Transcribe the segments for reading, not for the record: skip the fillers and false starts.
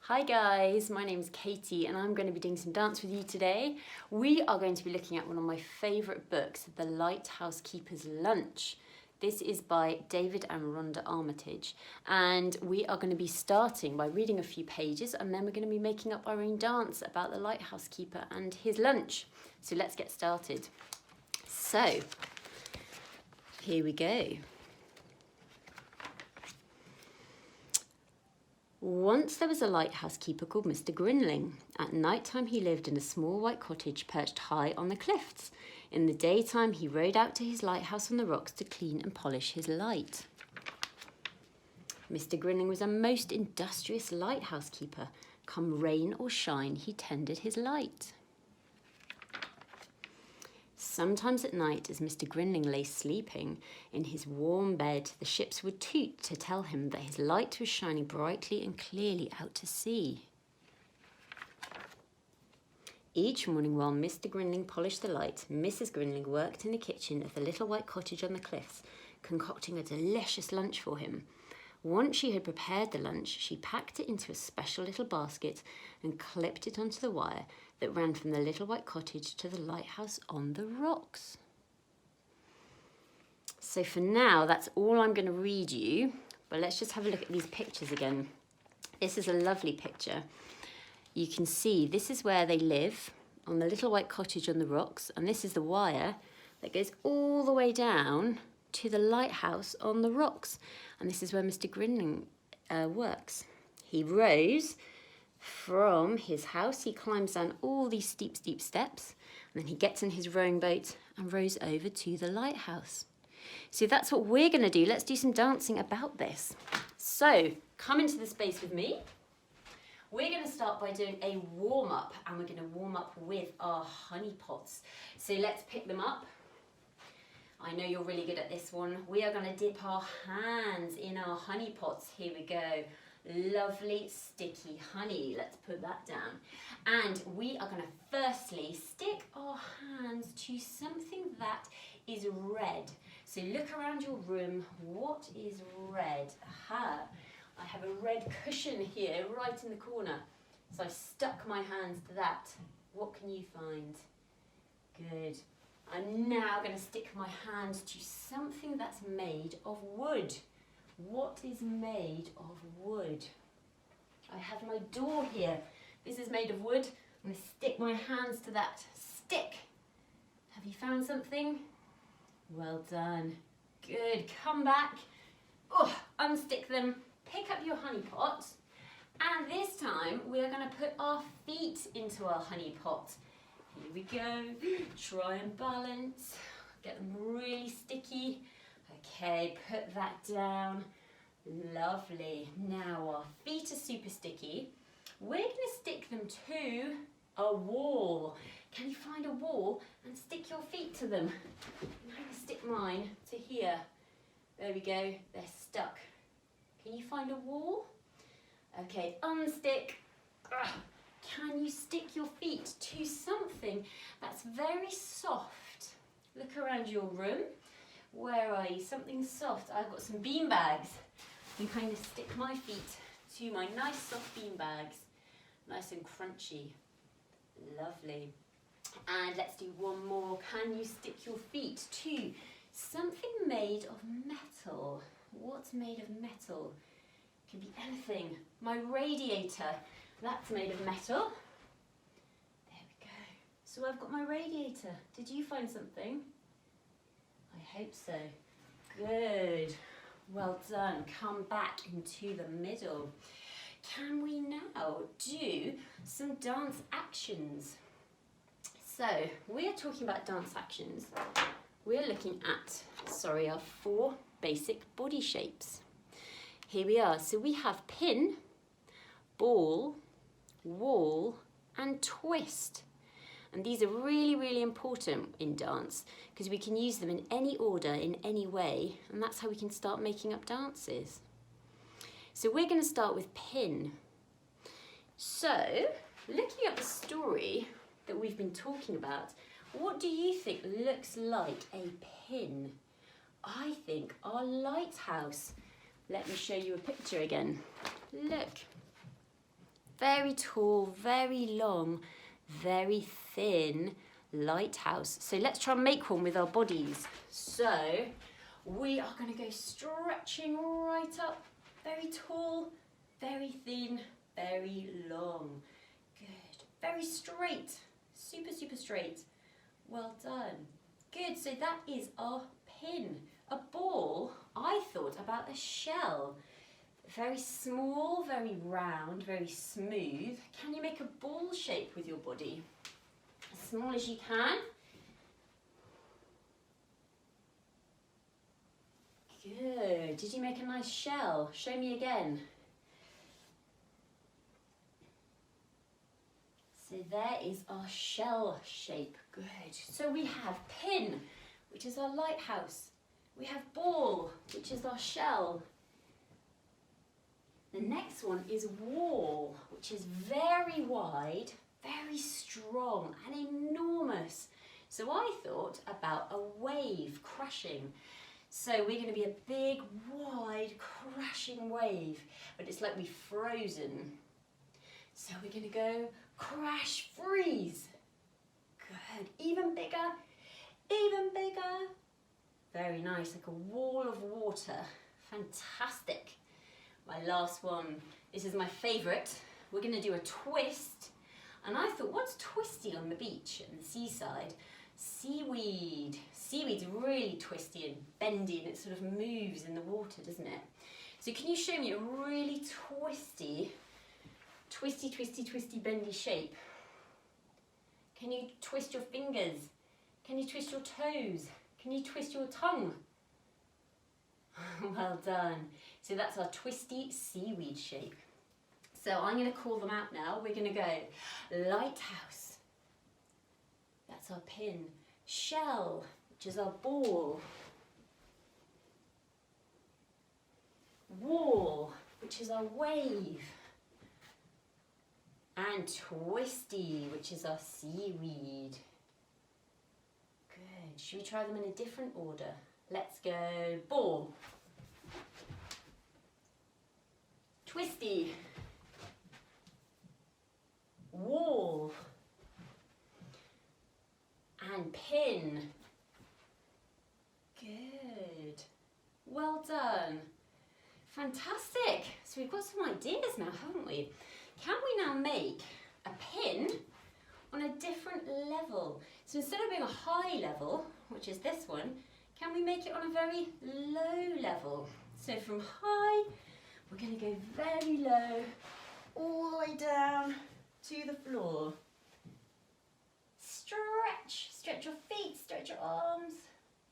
Hi guys, my name is Katie and I'm going to be doing some dance with you today. We are going to be looking at one of my favourite books, The Lighthouse Keeper's Lunch. This is by David and Rhonda Armitage, and we are going to be starting by reading a few pages, and then we're going to be making up our own dance about the lighthouse keeper and his lunch. So let's get started. So, here we go. Once there was a lighthouse keeper called Mr. Grinling. At night time he lived in a small white cottage perched high on the cliffs. In the daytime he rode out to his lighthouse on the rocks to clean and polish his light. Mr. Grinling was a most industrious lighthouse keeper. Come rain or shine, he tended his light. Sometimes at night, as Mr. Grinling lay sleeping in his warm bed, the ships would toot to tell him that his light was shining brightly and clearly out to sea. Each morning while Mr. Grinling polished the light, Mrs. Grinling worked in the kitchen of the little white cottage on the cliffs, concocting a delicious lunch for him. Once she had prepared the lunch, she packed it into a special little basket and clipped it onto the wire that ran from the little white cottage to the lighthouse on the rocks. So for now, that's all I'm going to read you, but let's just have a look at these pictures again. This is a lovely picture. You can see this is where they live, on the little white cottage on the rocks, and this is the wire that goes all the way down to the lighthouse on the rocks. And this is where Mr. Grinling works. He rows from his house, he climbs down all these steep steps, and then he gets in his rowing boat and rows over to the lighthouse. So that's what we're going to do. Let's do some dancing about this. So come into the space with me. We're going to start by doing a warm-up, and we're going to warm up with our honey pots. So let's pick them up. I know you're really good at this one. We are going to dip our hands in our honey pots. Here we go. Lovely sticky honey. Let's put that down. And we are going to firstly stick our hands to something that is red. So look around your room. What is red? Aha. I have a red cushion here right in the corner. So I've stuck my hands to that. What can you find? Good. I'm now going to stick my hands to something that's made of wood. What is made of wood? I have my door here. This is made of wood. I'm going to stick my hands to that stick. Have you found something? Well done. Good. Come back. Oh, unstick them. Pick up your honey pot. And this time we are going to put our feet into our honey pot. Here we go. Try and balance. Get them really sticky. Okay, put that down. Lovely. Now our feet are super sticky. We're going to stick them to a wall. Can you find a wall and stick your feet to them? I'm going to stick mine to here. There we go. They're stuck. Can you find a wall? Okay, unstick. Ugh. Can you stick your feet to something that's very soft? Look around your room. Where are you? Something soft. I've got some bean bags. You kind of stick my feet to my nice soft bean bags. Nice and crunchy. Lovely. And let's do one more. Can you stick your feet to something made of metal? What's made of metal? Could be anything. My radiator. That's made of metal. There we go. So I've got my radiator. Did you find something? I hope so. Good. Well done. Come back into the middle. Can we now do some dance actions? So we are talking about dance actions. We're looking at, our 4 basic body shapes. Here we are. So we have pin, ball, wall and twist. And these are really, really important in dance because we can use them in any order, in any way, and that's how we can start making up dances. So we're going to start with pin. So, looking at the story that we've been talking about, what do you think looks like a pin? I think our lighthouse. Let me show you a picture again. Look. very tall, very long, very thin lighthouse. So let's try and make one with our bodies. So we are going to go stretching right up, very tall, very thin, very long. Good, very straight, super, super straight. Well done. Good, so that is our pin. A ball, I thought about a shell. Very small, very round, very smooth. Can you make a ball shape with your body? As small as you can. Good. Did you make a nice shell? Show me again. So there is our shell shape. Good. So we have pin, which is our lighthouse. We have ball, which is our shell. The next one is wall, which is very wide, very strong and enormous. So I thought about a wave crashing. So we're going to be a big, wide, crashing wave, but it's like we've frozen. So we're going to go crash, freeze. Good. Even bigger, even bigger. Very nice, like a wall of water. Fantastic. My last one, this is my favourite. We're going to do a twist. And I thought, what's twisty on the beach and the seaside? Seaweed. Seaweed's really twisty and bendy and it sort of moves in the water, doesn't it? So can you show me a really twisty, bendy shape? Can you twist your fingers? Can you twist your toes? Can you twist your tongue? Well done. So that's our twisty seaweed shape. So I'm going to call them out now. We're going to go lighthouse. That's our pin. Shell, which is our ball. Wall, which is our wave. And twisty, which is our seaweed. Good. Should we try them in a different order? Let's go ball. Twisty. Wall. And pin. Good. Well done. Fantastic. So we've got some ideas now, haven't we? Can we now make a pin on a different level? So instead of being a high level, which is this one, can we make it on a very low level? So from high, we're going to go very low, all the way down to the floor. Stretch, stretch your feet, stretch your arms.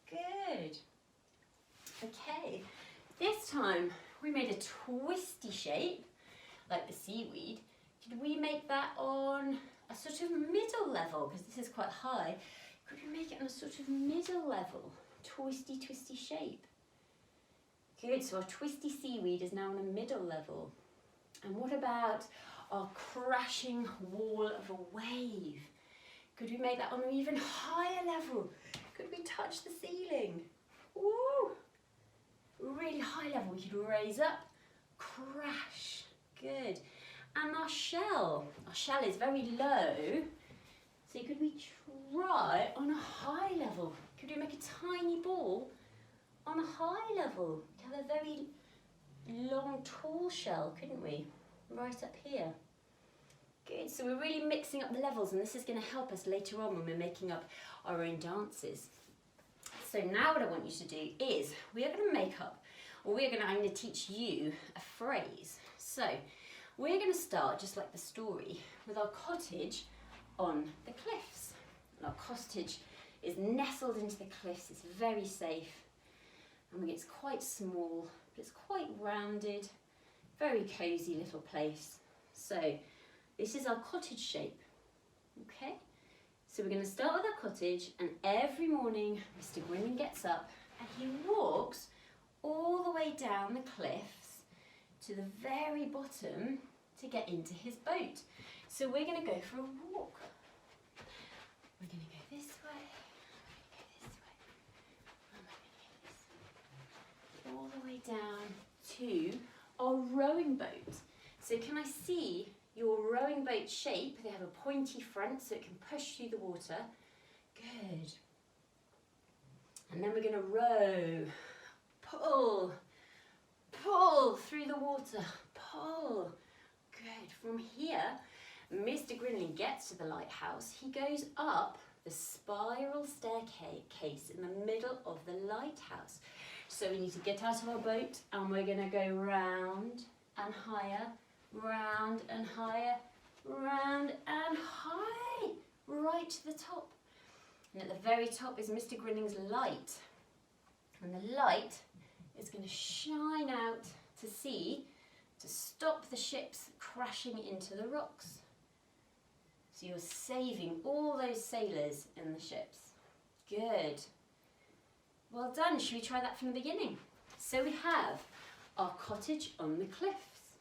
Good. Okay, this time we made a twisty shape, like the seaweed. Could we make that on a sort of middle level? Because this is quite high. Could we make it on a sort of middle level? Twisty, twisty shape. Good, so our twisty seaweed is now on a middle level. And what about our crashing wall of a wave? Could we make that on an even higher level? Could we touch the ceiling? Woo! Really high level, we could raise up, crash. Good. And our shell is very low. So could we try on a high level? Could we make a tiny ball on a high level? We have a very long, tall shell, couldn't we? Right up here. Good, so we're really mixing up the levels and this is going to help us later on when we're making up our own dances. So now what I want you to do is I'm going to teach you a phrase. So we're going to start, just like the story, with our cottage on the cliffs. And our cottage is nestled into the cliffs, it's very safe. And it's quite small, but it's quite rounded, very cosy little place. So this is our cottage shape, okay? So we're going to start with our cottage, and every morning Mr. Grinning gets up and he walks all the way down the cliffs to the very bottom to get into his boat. So we're going to go for a walk. We're going to go this way, we're going to go this way, all the way down to our rowing boat. So can I see your rowing boat shape. They have a pointy front so it can push through the water. Good. And then we're going to row. Pull. Pull through the water. Pull. Good. From here, Mr. Grinling gets to the lighthouse. He goes up the spiral staircase in the middle of the lighthouse. So we need to get out of our boat and we're going to go round and higher, round and higher, round and high, right to the top. And at the very top is Mr. Grinling's light. And the light is going to shine out to sea to stop the ships crashing into the rocks. So you're saving all those sailors in the ships. Good. Well done. Should we try that from the beginning? So we have our cottage on the cliffs.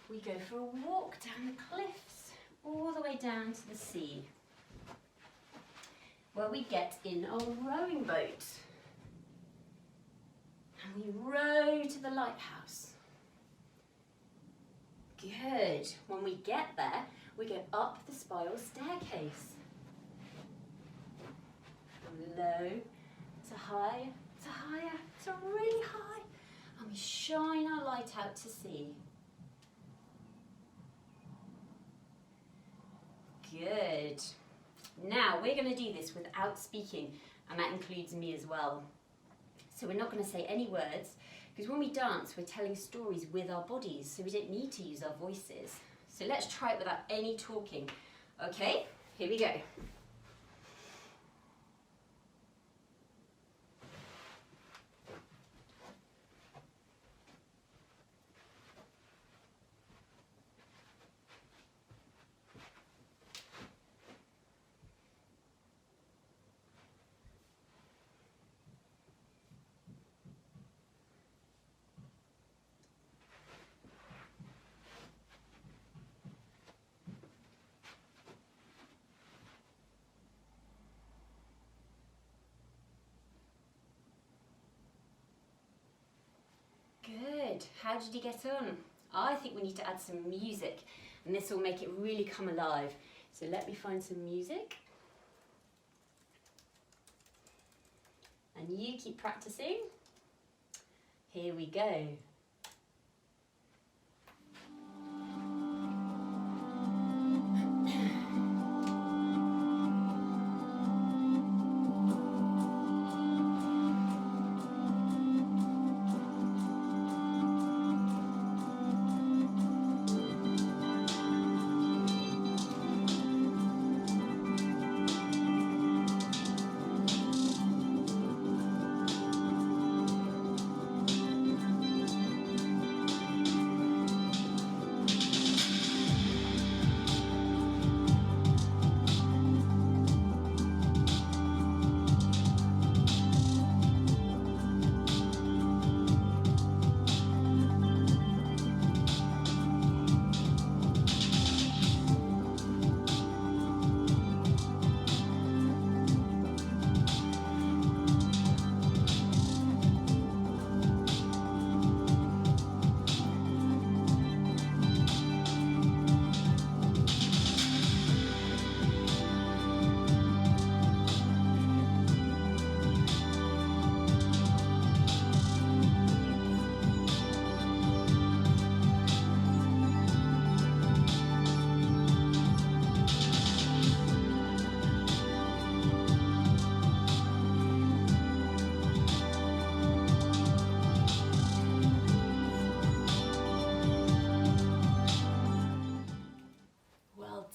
We go for a walk down the cliffs, all the way down to the sea, where we get in our rowing boat. And we row to the lighthouse. Good. When we get there, we go up the spiral staircase. From low to high, to higher, to really high. And we shine our light out to sea. Good. Now we're going to do this without speaking, and that includes me as well. So we're not going to say any words, because when we dance we're telling stories with our bodies, so we don't need to use our voices. So let's try it without any talking. Okay, here we go. Good. How did you get on? I think we need to add some music, and this will make it really come alive. So let me find some music. And you keep practicing. Here we go.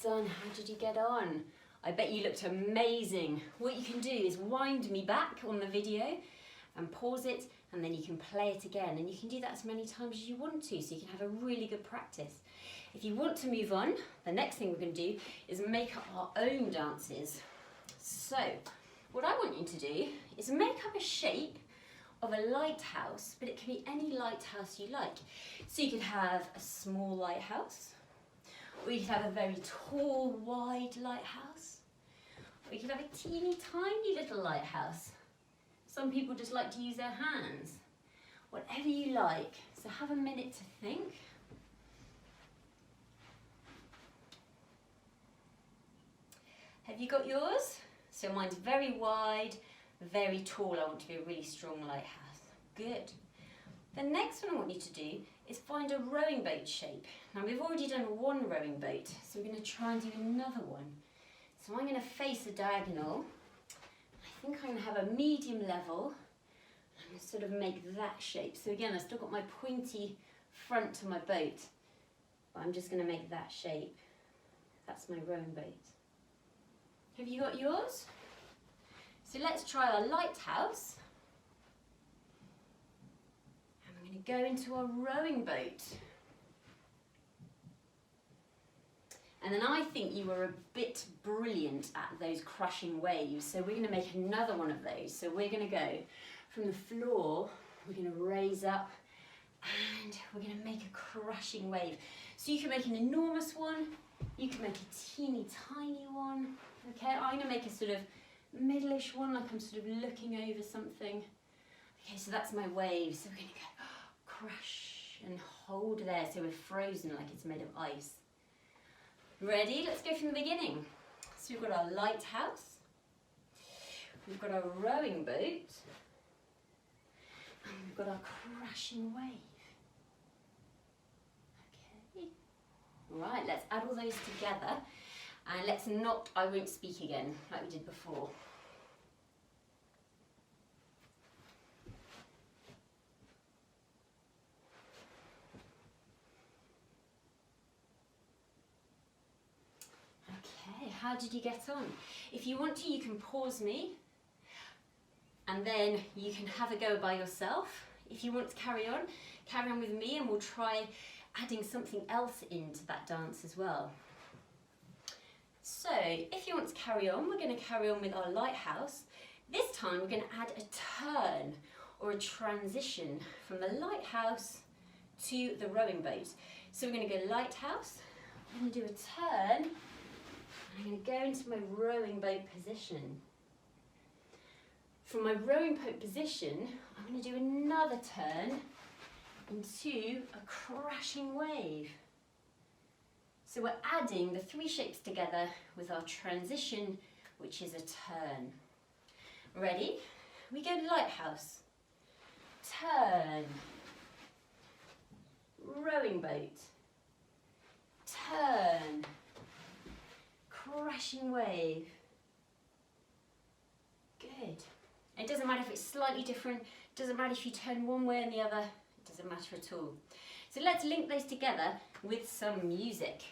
Done. How did you get on? I bet you looked amazing. What you can do is wind me back on the video and pause it, and then you can play it again, and you can do that as many times as you want to, so you can have a really good practice. If you want to move on, the next thing we're going to do is make up our own dances. So what I want you to do is make up a shape of a lighthouse, but it can be any lighthouse you like. So you could have a small lighthouse, or you could have a very tall, wide lighthouse, or you could have a teeny tiny little lighthouse. Some people just like to use their hands. Whatever you like. So have a minute to think. Have you got yours? So mine's very wide, very tall. I want to be a really strong lighthouse. Good. The next one I want you to do is find a rowing boat shape. Now we've already done one rowing boat, so we're going to try and do another one. So I'm going to face a diagonal. I think I'm going to have a medium level. I'm going to sort of make that shape. So again, I've still got my pointy front to my boat, but I'm just going to make that shape. That's my rowing boat. Have you got yours? So let's try our lighthouse. And we're going to go into our rowing boat. And then I think you were a bit brilliant at those crushing waves. So we're going to make another one of those. So we're going to go from the floor, we're going to raise up and we're going to make a crushing wave. So you can make an enormous one, you can make a teeny tiny one. Okay, I'm going to make a sort of middle-ish one, like I'm sort of looking over something. Okay, so that's my wave. So we're going to go crush and hold there so we're frozen like it's made of ice. Ready? Let's go from the beginning. So we've got our lighthouse, we've got our rowing boat, and we've got our crushing wave. Okay. Right, let's add all those together. And let's not, I won't speak again, like we did before. Okay, how did you get on? If you want to, you can pause me, and then you can have a go by yourself. If you want to carry on with me, and we'll try adding something else into that dance as well. So, if you want to carry on, we're going to carry on with our lighthouse. This time we're going to add a turn or a transition from the lighthouse to the rowing boat. So we're going to go lighthouse, I'm going to do a turn, and I'm going to go into my rowing boat position. From my rowing boat position, I'm going to do another turn into a crashing wave. So we're adding the three shapes together with our transition, which is a turn. Ready? We go to lighthouse, turn, rowing boat, turn, crashing wave. Good. It doesn't matter if it's slightly different, it doesn't matter if you turn one way and the other, it doesn't matter at all. So let's link those together with some music.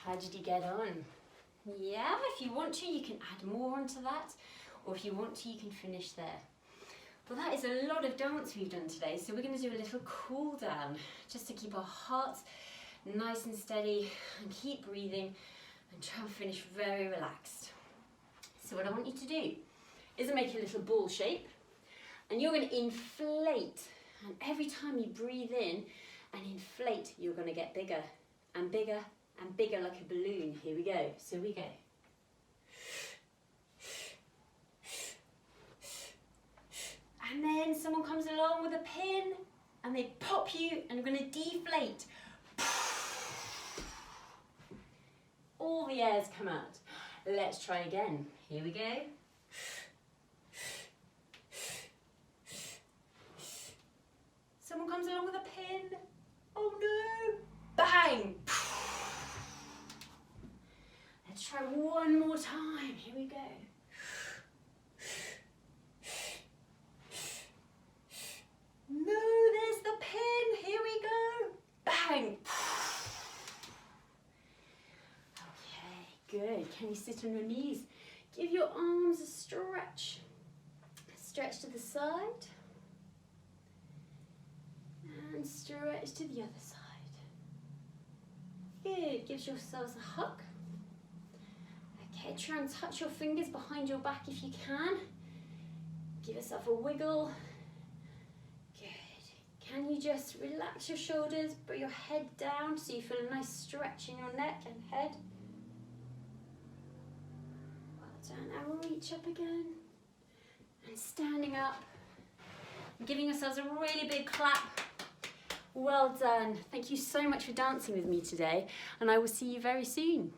How did you get on? Yeah, if you want to, you can add more onto that, or if you want to, you can finish there. Well, that is a lot of dance we've done today, so we're going to do a little cool down, just to keep our hearts nice and steady, and keep breathing, and try and finish very relaxed. So what I want you to do is make a little ball shape, and you're going to inflate, and every time you breathe in and inflate, you're going to get bigger and bigger and bigger, like a balloon. Here we go. So we go. And then someone comes along with a pin and they pop you, and you're going to deflate. All the airs come out. Let's try again. Here we go. Someone comes along with a pin. Oh no! Bang! Let's try one more time. Here we go. No, there's the pin. Here we go. Bang. Okay, good. Can you sit on your knees? Give your arms a stretch. Stretch to the side. And stretch to the other side. Good, give yourselves a hug. Okay, try and touch your fingers behind your back if you can. Give yourself a wiggle. Good. Can you just relax your shoulders, bring your head down so you feel a nice stretch in your neck and head. Well done, and reach up again. And standing up. Giving yourselves a really big clap. Well done. Thank you so much for dancing with me today, and I will see you very soon.